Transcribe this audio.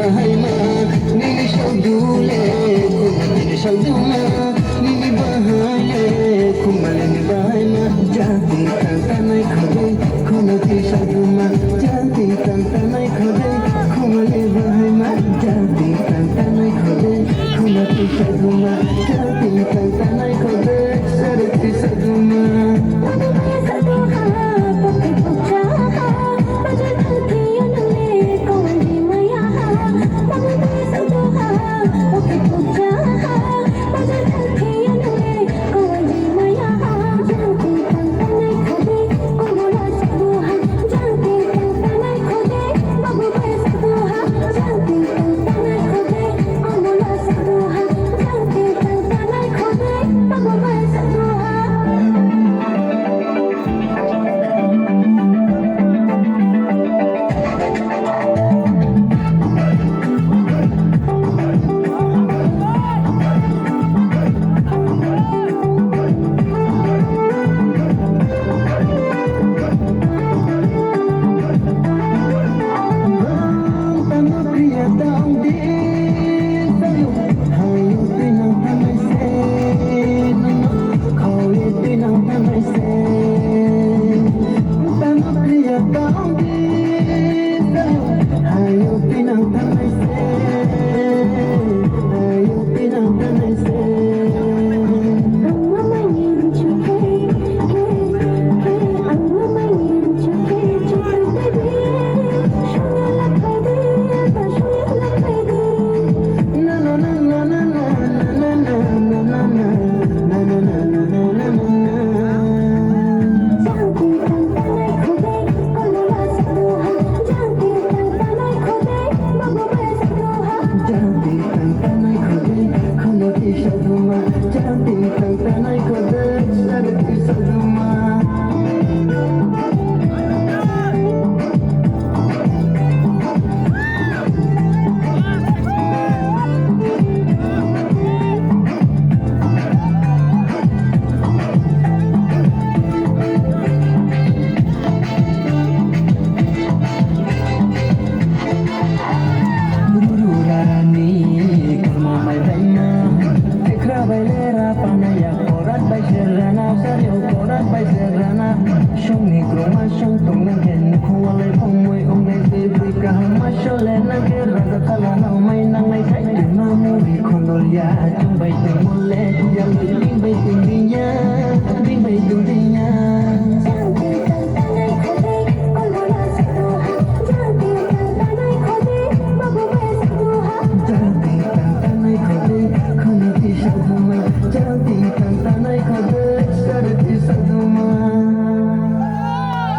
bahayma nini shawdule kumani shawduma nini bahale kumani bahayma jati tantanai khode kumati shawduma jati tantanai khode kumani bahayma jati tantanai khode kumati shawduma jati tantanai khode sarati shawduma Hãy subscribe cho kênh Ghiền Mì Gõ để không bỏ lỡ những video hấp dẫn